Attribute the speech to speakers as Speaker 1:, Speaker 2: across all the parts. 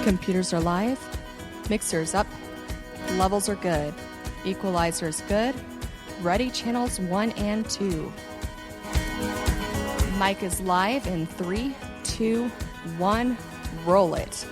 Speaker 1: Computers are live, mixers up, levels are good, equalizers good, ready channels 1 and 2. Mic is live in 3, 2, 1, roll it.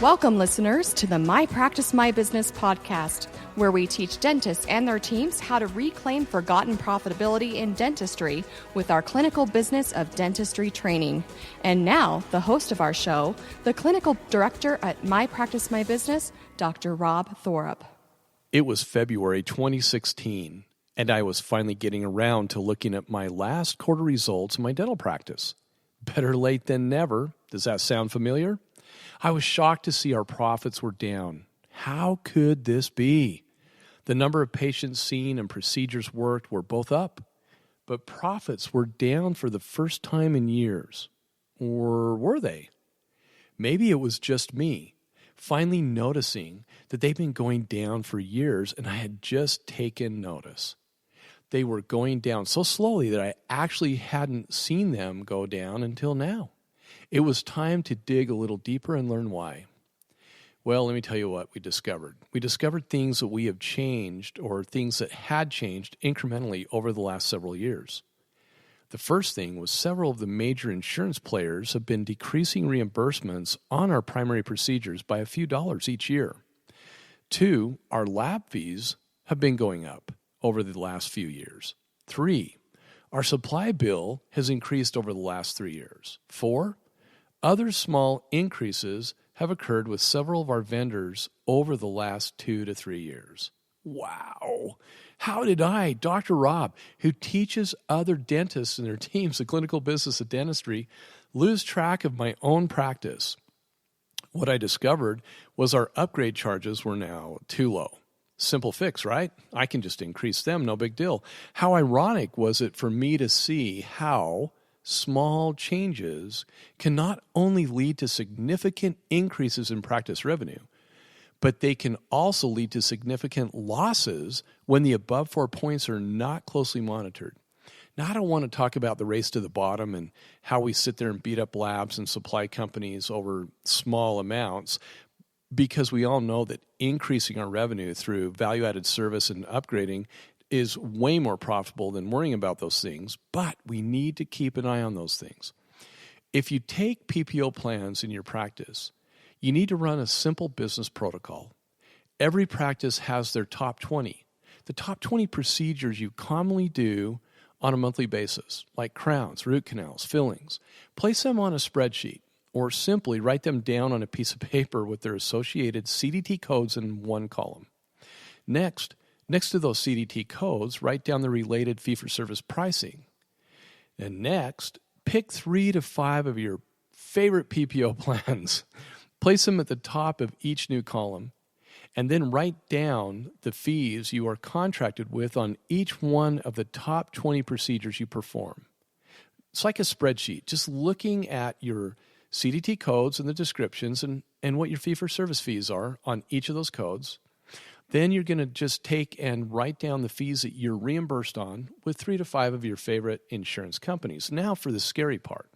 Speaker 1: Welcome, listeners, to the My Practice, My Business podcast, where we teach dentists and their teams how to reclaim forgotten profitability in dentistry with our clinical business of dentistry training. And now, the host of our show, the clinical director at My Practice, My Business, Dr. Rob Thorup.
Speaker 2: It was February 2016, and I was finally getting around to looking at my last quarter results in my dental practice. Better late than never. Does that sound familiar? I was shocked to see our profits were down. How could this be? The number of patients seen and procedures worked were both up, but profits were down for the first time in years. Or were they? Maybe it was just me, finally noticing that they've been going down for years and I had just taken notice. They were going down so slowly that I actually hadn't seen them go down until now. It was time to dig a little deeper and learn why. Well, let me tell you what we discovered. We discovered things that we have changed or things that had changed incrementally over the last several years. The first thing was several of the major insurance players have been decreasing reimbursements on our primary procedures by a few dollars each year. 2, our lab fees have been going up over the last few years. 3, our supply bill has increased over the last 3 years. 4, other small increases have occurred with several of our vendors over the last 2 to 3 years. Wow! How did I, Dr. Rob, who teaches other dentists and their teams the clinical business of dentistry, lose track of my own practice? What I discovered was our upgrade charges were now too low. Simple fix, right? I can just increase them, no big deal. How ironic was it for me to see how small changes can not only lead to significant increases in practice revenue, but they can also lead to significant losses when the above 4 points are not closely monitored. Now, I don't want to talk about the race to the bottom and how we sit there and beat up labs and supply companies over small amounts, because we all know that increasing our revenue through value-added service and upgrading is way more profitable than worrying about those things, but we need to keep an eye on those things. If you take PPO plans in your practice, you need to run a simple business protocol. Every practice has their top 20. The top 20 procedures you commonly do on a monthly basis, like crowns, root canals, fillings. Place them on a spreadsheet or simply write them down on a piece of paper with their associated CDT codes in one column. Next to those CDT codes, write down the related fee-for-service pricing. And next, pick 3 to 5 of your favorite PPO plans. Place them at the top of each new column, and then write down the fees you are contracted with on each one of the top 20 procedures you perform. It's like a spreadsheet, just looking at your CDT codes and the descriptions and what your fee-for-service fees are on each of those codes. Then you're going to just take and write down the fees that you're reimbursed on with 3 to 5 of your favorite insurance companies. Now for the scary part.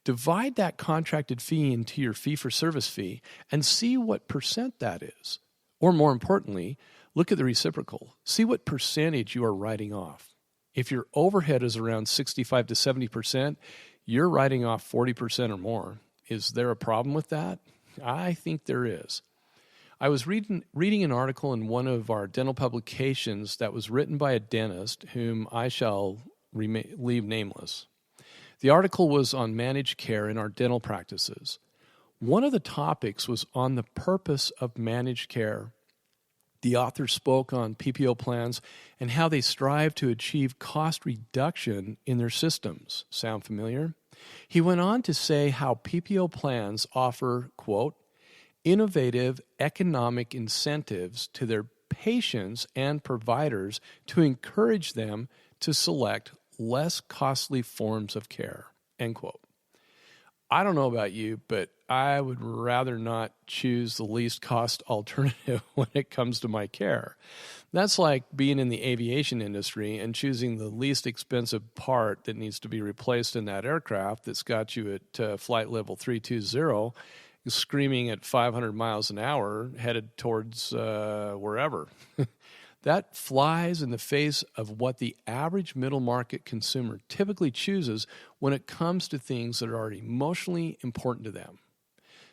Speaker 2: Divide that contracted fee into your fee-for-service fee and see what percent that is. Or more importantly, look at the reciprocal. See what percentage you are writing off. If your overhead is around 65 to 70%, you're writing off 40% or more. Is there a problem with that? I think there is. I was reading an article in one of our dental publications that was written by a dentist whom I shall leave nameless. The article was on managed care in our dental practices. One of the topics was on the purpose of managed care. The author spoke on PPO plans and how they strive to achieve cost reduction in their systems. Sound familiar? He went on to say how PPO plans offer, quote, innovative economic incentives to their patients and providers to encourage them to select less costly forms of care, end quote. I don't know about you, but I would rather not choose the least cost alternative when it comes to my care. That's like being in the aviation industry and choosing the least expensive part that needs to be replaced in that aircraft that's got you at flight level 320, screaming at 500 miles an hour, headed towards wherever. That flies in the face of what the average middle market consumer typically chooses when it comes to things that are emotionally important to them,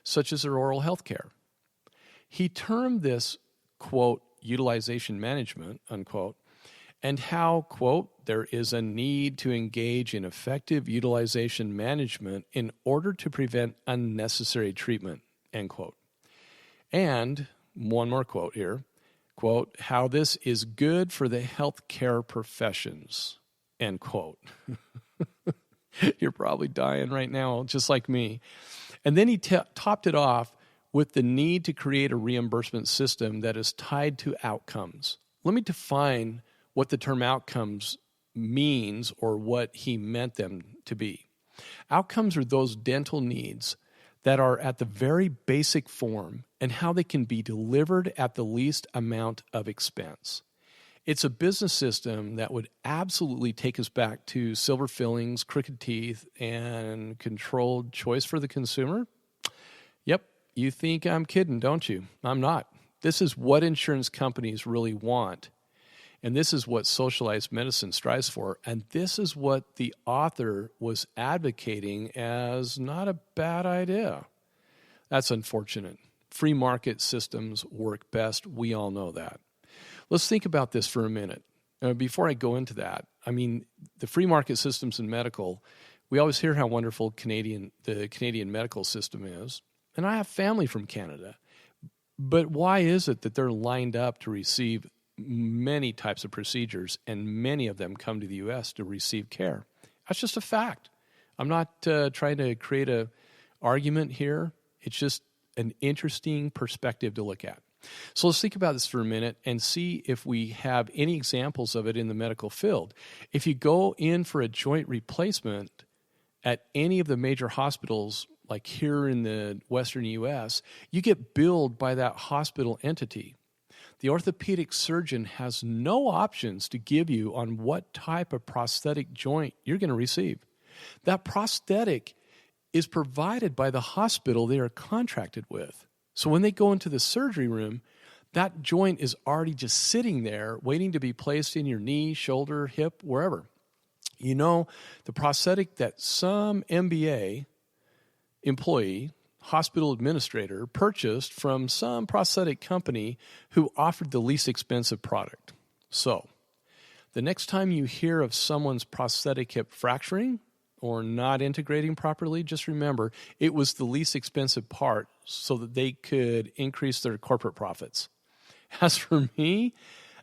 Speaker 2: such as their oral health care. He termed this, quote, utilization management, unquote, and how, quote, there is a need to engage in effective utilization management in order to prevent unnecessary treatment, end quote. And one more quote here. Quote, how this is good for the healthcare professions, end quote. You're probably dying right now, just like me. And then he topped it off with the need to create a reimbursement system that is tied to outcomes. Let me define what the term outcomes means or what he meant them to be. Outcomes are those dental needs that are at the very basic form and how they can be delivered at the least amount of expense. It's a business system that would absolutely take us back to silver fillings, crooked teeth, and controlled choice for the consumer. Yep, you think I'm kidding, don't you? I'm not. This is what insurance companies really want. And this is what socialized medicine strives for. And this is what the author was advocating as not a bad idea. That's unfortunate. Free market systems work best. We all know that. Let's think about this for a minute. Before I go into that, I mean, the free market systems in medical, we always hear how wonderful the Canadian medical system is. And I have family from Canada. But why is it that they're lined up to receive many types of procedures, and many of them come to the U.S. to receive care? That's just a fact. I'm not trying to create an argument here. It's just an interesting perspective to look at. So let's think about this for a minute and see if we have any examples of it in the medical field. If you go in for a joint replacement at any of the major hospitals, like here in the Western U.S., you get billed by that hospital entity. The orthopedic surgeon has no options to give you on what type of prosthetic joint you're going to receive. That prosthetic is provided by the hospital they are contracted with. So when they go into the surgery room, that joint is already just sitting there waiting to be placed in your knee, shoulder, hip, wherever. You know, the prosthetic that some MBA employee, hospital administrator, purchased from some prosthetic company who offered the least expensive product. So, the next time you hear of someone's prosthetic hip fracturing or not integrating properly, just remember it was the least expensive part so that they could increase their corporate profits. As for me,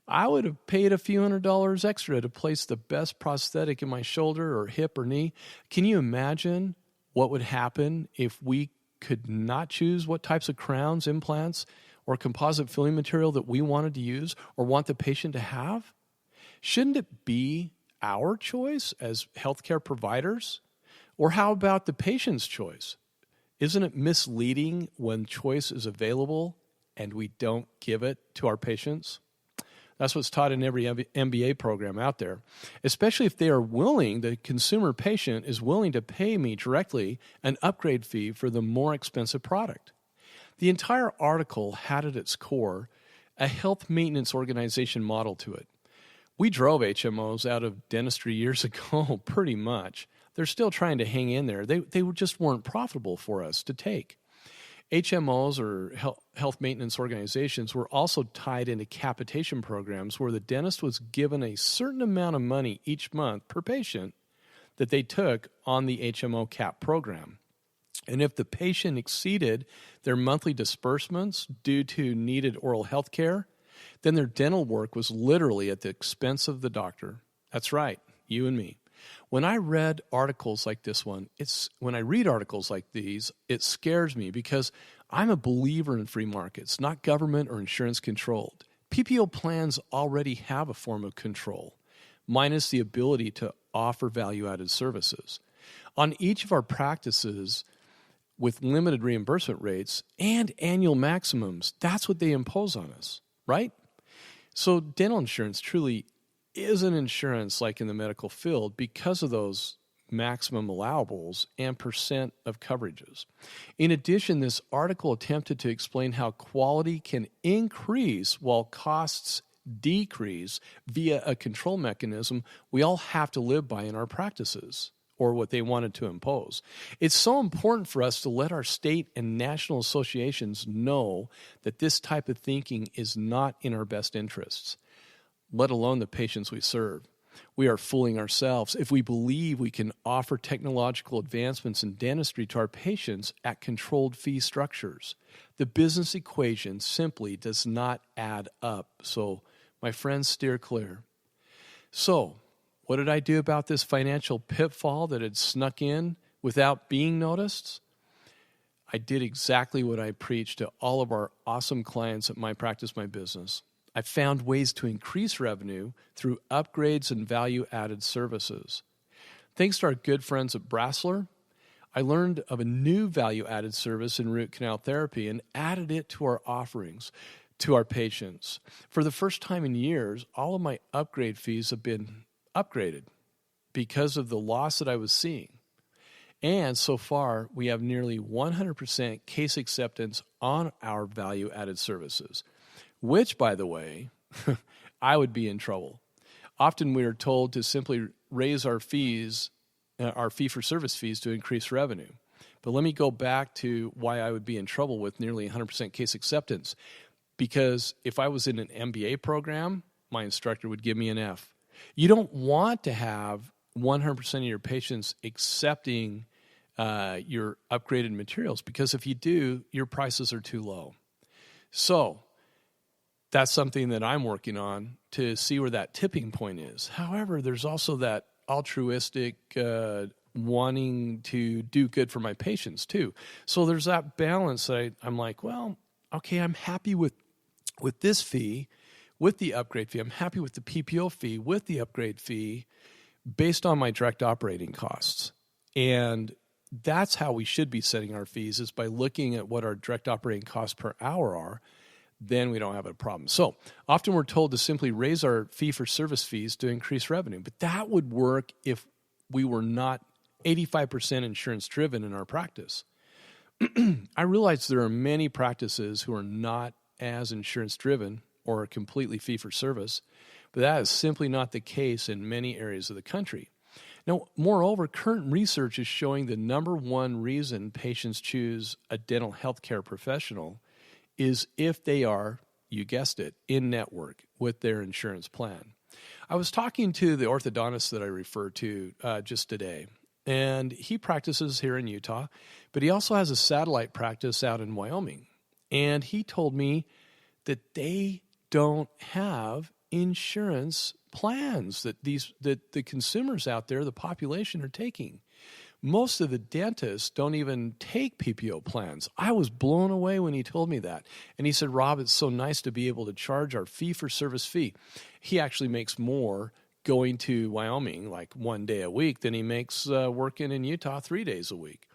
Speaker 2: I would have paid a few $100s extra to place the best prosthetic in my shoulder or hip or knee. Can you imagine what would happen if we could not choose what types of crowns, implants, or composite filling material that we wanted to use or want the patient to have? Shouldn't it be our choice as healthcare providers? Or how about the patient's choice? Isn't it misleading when choice is available and we don't give it to our patients? That's what's taught in every MBA program out there, especially if they are willing, the consumer patient is willing to pay me directly an upgrade fee for the more expensive product. The entire article had at its core a health maintenance organization model to it. We drove HMOs out of dentistry years ago, pretty much. They're still trying to hang in there. They just weren't profitable for us to take. HMOs, or health maintenance organizations, were also tied into capitation programs where the dentist was given a certain amount of money each month per patient that they took on the HMO cap program. And if the patient exceeded their monthly disbursements due to needed oral health care, then their dental work was literally at the expense of the doctor. That's right, you and me. When I read articles like this one, when I read articles like these, it scares me because I'm a believer in free markets, not government or insurance controlled. PPO plans already have a form of control, minus the ability to offer value-added services. On each of our practices, with limited reimbursement rates and annual maximums. That's what they impose on us, right? So dental insurance truly is an insurance like in the medical field because of those maximum allowables and percent of coverages. In addition, this article attempted to explain how quality can increase while costs decrease via a control mechanism we all have to live by in our practices, or what they wanted to impose. It's so important for us to let our state and national associations know that this type of thinking is not in our best interests, let alone the patients we serve. We are fooling ourselves if we believe we can offer technological advancements in dentistry to our patients at controlled fee structures. The business equation simply does not add up. So, my friends, steer clear. So, what did I do about this financial pitfall that had snuck in without being noticed? I did exactly what I preached to all of our awesome clients at My Practice, My Business. I found ways to increase revenue through upgrades and value-added services. Thanks to our good friends at Brassler, I learned of a new value-added service in root canal therapy and added it to our offerings to our patients. For the first time in years, all of my upgrade fees have been upgraded because of the loss that I was seeing. And so far, we have nearly 100% case acceptance on our value-added services, which, by the way, I would be in trouble. Often we are told to simply raise our fees, our fee-for-service fees, to increase revenue. But let me go back to why I would be in trouble with nearly 100% case acceptance. Because if I was in an MBA program, my instructor would give me an F. You don't want to have 100% of your patients accepting your upgraded materials, because if you do, your prices are too low. So that's something that I'm working on to see where that tipping point is. However, there's also that altruistic wanting to do good for my patients too. So there's that balance that I'm like, well, okay, I'm happy with this fee, with the upgrade fee. I'm happy with the PPO fee, with the upgrade fee, based on my direct operating costs. And that's how we should be setting our fees, is by looking at what our direct operating costs per hour are. Then we don't have a problem. So often we're told to simply raise our fee-for-service fees to increase revenue. But that would work if we were not 85% insurance-driven in our practice. I realize there are many practices who are not as insurance-driven or are completely fee-for-service, but that is simply not the case in many areas of the country. Now, moreover, current research is showing the number one reason patients choose a dental healthcare professional is if they are, you guessed it, in-network with their insurance plan. I was talking to the orthodontist that I referred to just today, and he practices here in Utah, but he also has a satellite practice out in Wyoming. And he told me that they don't have insurance plans that the consumers out there, the population, are taking. Most of the dentists don't even take PPO plans. I was blown away when he told me that. And he said, Rob, it's so nice to be able to charge our fee-for-service fee. He actually makes more going to Wyoming like 1 day a week than he makes working in Utah 3 days a week.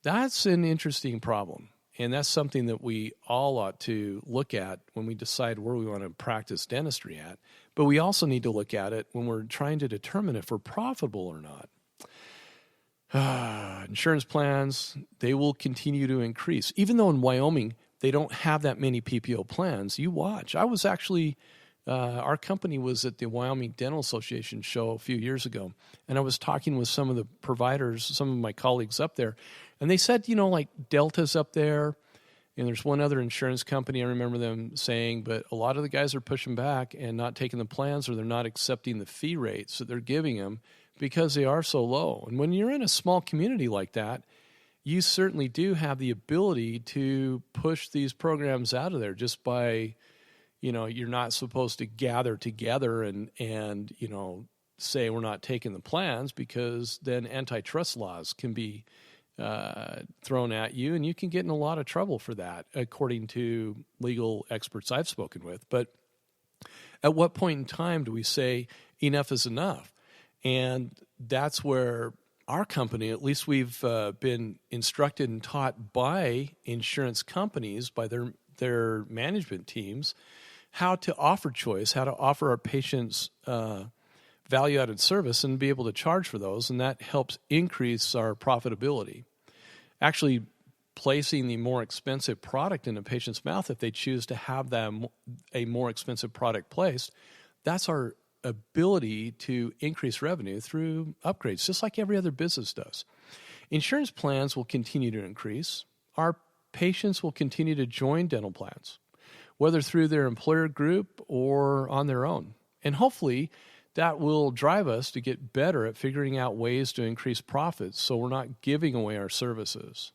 Speaker 2: That's an interesting problem. And that's something that we all ought to look at when we decide where we want to practice dentistry at. But we also need to look at it when we're trying to determine if we're profitable or not. Insurance plans, they will continue to increase. Even though in Wyoming, they don't have that many PPO plans, you watch. I was actually, our company was at the Wyoming Dental Association show a few years ago, and I was talking with some of the providers, some of my colleagues up there, and they said, like Delta's up there, and there's one other insurance company I remember them saying, but a lot of the guys are pushing back and not taking the plans, or they're not accepting the fee rates that they're giving them, because they are so low. And when you're in a small community like that, you certainly do have the ability to push these programs out of there just by, you're not supposed to gather together and say we're not taking the plans, because then antitrust laws can be thrown at you, and you can get in a lot of trouble for that, according to legal experts I've spoken with. But at what point in time do we say enough is enough? And that's where our company, at least we've been instructed and taught by insurance companies, by their management teams, how to offer choice, how to offer our patients value-added service and be able to charge for those, and that helps increase our profitability. Actually, placing the more expensive product in a patient's mouth, if they choose to have a more expensive product placed, that's our ability to increase revenue through upgrades, just like every other business does. Insurance plans will continue to increase. Our patients will continue to join dental plans, whether through their employer group or on their own. And hopefully, that will drive us to get better at figuring out ways to increase profits so we're not giving away our services.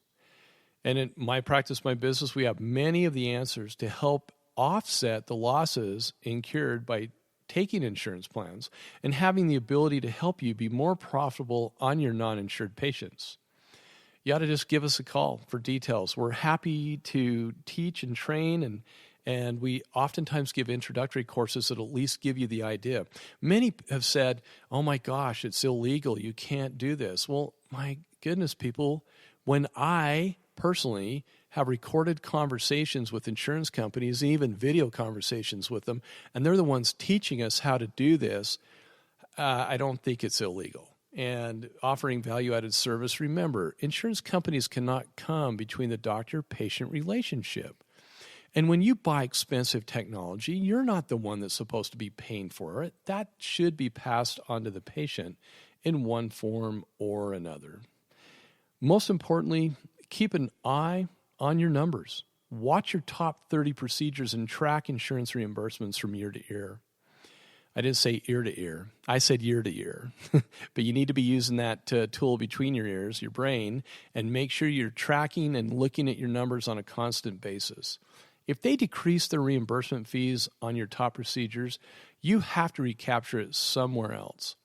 Speaker 2: And in My Practice, My Business, we have many of the answers to help offset the losses incurred by taking insurance plans and having the ability to help you be more profitable on your non-insured patients. You ought to just give us a call for details. We're happy to teach and train, and we oftentimes give introductory courses that at least give you the idea. Many have said, oh my gosh, it's illegal. You can't do this. Well, my goodness, people, when I personally have recorded conversations with insurance companies, even video conversations with them, and they're the ones teaching us how to do this, I don't think it's illegal. And offering value-added service, remember, insurance companies cannot come between the doctor-patient relationship. And when you buy expensive technology, you're not the one that's supposed to be paying for it. That should be passed on to the patient in one form or another. Most importantly, keep an eye on your numbers. Watch your top 30 procedures and track insurance reimbursements from year to year. I didn't say ear to ear. I said year to year. But you need to be using that tool between your ears, your brain, and make sure you're tracking and looking at your numbers on a constant basis. If they decrease their reimbursement fees on your top procedures, you have to recapture it somewhere else.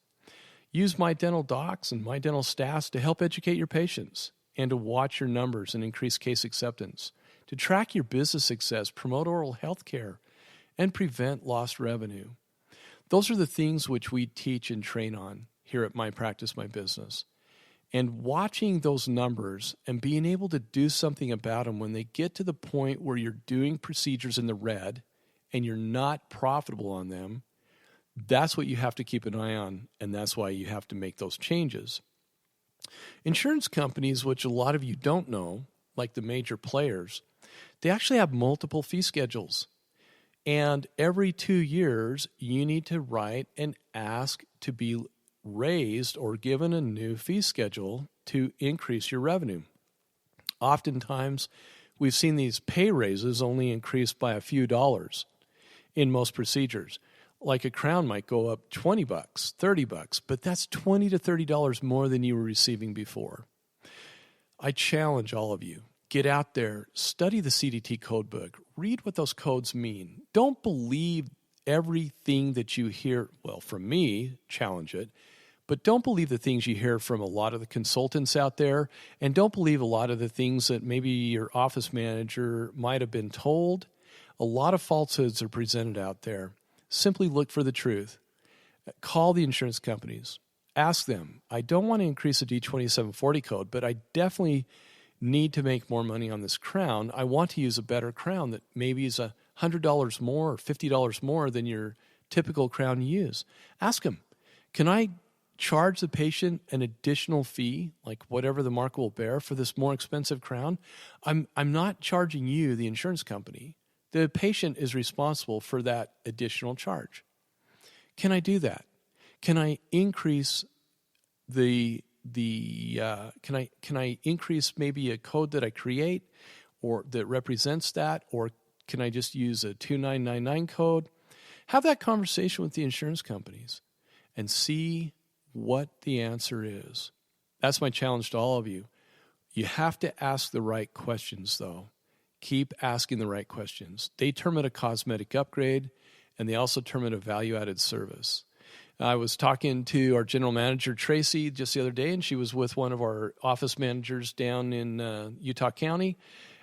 Speaker 2: Use My Dental Docs and My Dental Staffs to help educate your patients and to watch your numbers and increase case acceptance, to track your business success, promote oral health care, and prevent lost revenue. Those are the things which we teach and train on here at My Practice, My Business. And watching those numbers and being able to do something about them when they get to the point where you're doing procedures in the red and you're not profitable on them, that's what you have to keep an eye on, and that's why you have to make those changes. Insurance companies, which a lot of you don't know, like the major players, they actually have multiple fee schedules. And every 2 years, you need to write and ask to be raised or given a new fee schedule to increase your revenue. Oftentimes, we've seen these pay raises only increase by a few dollars in most procedures. Like a crown might go up $20, $30, but that's $20 to $30 more than you were receiving before. I challenge all of you. Get out there, study the CDT code book, read what those codes mean. Don't believe everything that you hear, well, from me, challenge it, but don't believe the things you hear from a lot of the consultants out there, and don't believe a lot of the things that maybe your office manager might have been told. A lot of falsehoods are presented out there. Simply look for the truth. Call the insurance companies. Ask them, I don't want to increase the D2740 code, but I definitely need to make more money on this crown. I want to use a better crown that maybe is $100 more or $50 more than your typical crown you use. Ask them, can I charge the patient an additional fee, like whatever the market will bear, for this more expensive crown? I'm not charging you, the insurance company. The patient is responsible for that additional charge. Can I do that? Can I increase can I increase maybe a code that I create or that represents that, or can I just use a 2999 code? Have that conversation with the insurance companies and see what the answer is. That's my challenge to all of you. You have to ask the right questions, though. Keep asking the right questions. They term it a cosmetic upgrade, and they also term it a value-added service. I was talking to our general manager, Tracy, just the other day, and she was with one of our office managers down in Utah County,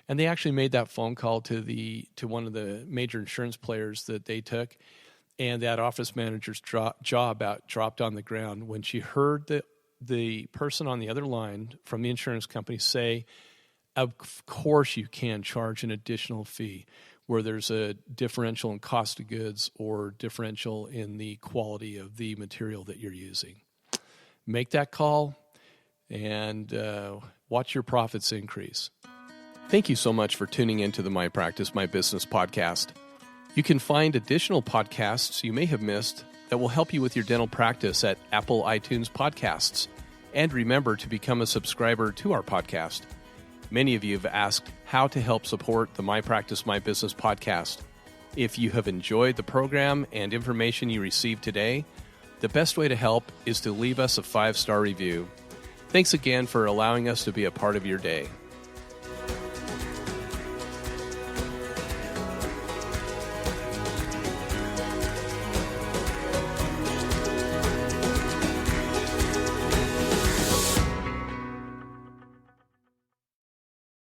Speaker 2: and they actually made that phone call to one of the major insurance players that they took, and that office manager's jaw about dropped on the ground when she heard the person on the other line from the insurance company say, of course you can charge an additional fee where there's a differential in cost of goods or differential in the quality of the material that you're using. Make that call and watch your profits increase. Thank you so much for tuning into the My Practice, My Business podcast. You can find additional podcasts you may have missed that will help you with your dental practice at Apple iTunes Podcasts. And remember to become a subscriber to our podcast. Many of you have asked how to help support the My Practice, My Business podcast. If you have enjoyed the program and information you received today, the best way to help is to leave us a 5-star review. Thanks again for allowing us to be a part of your day.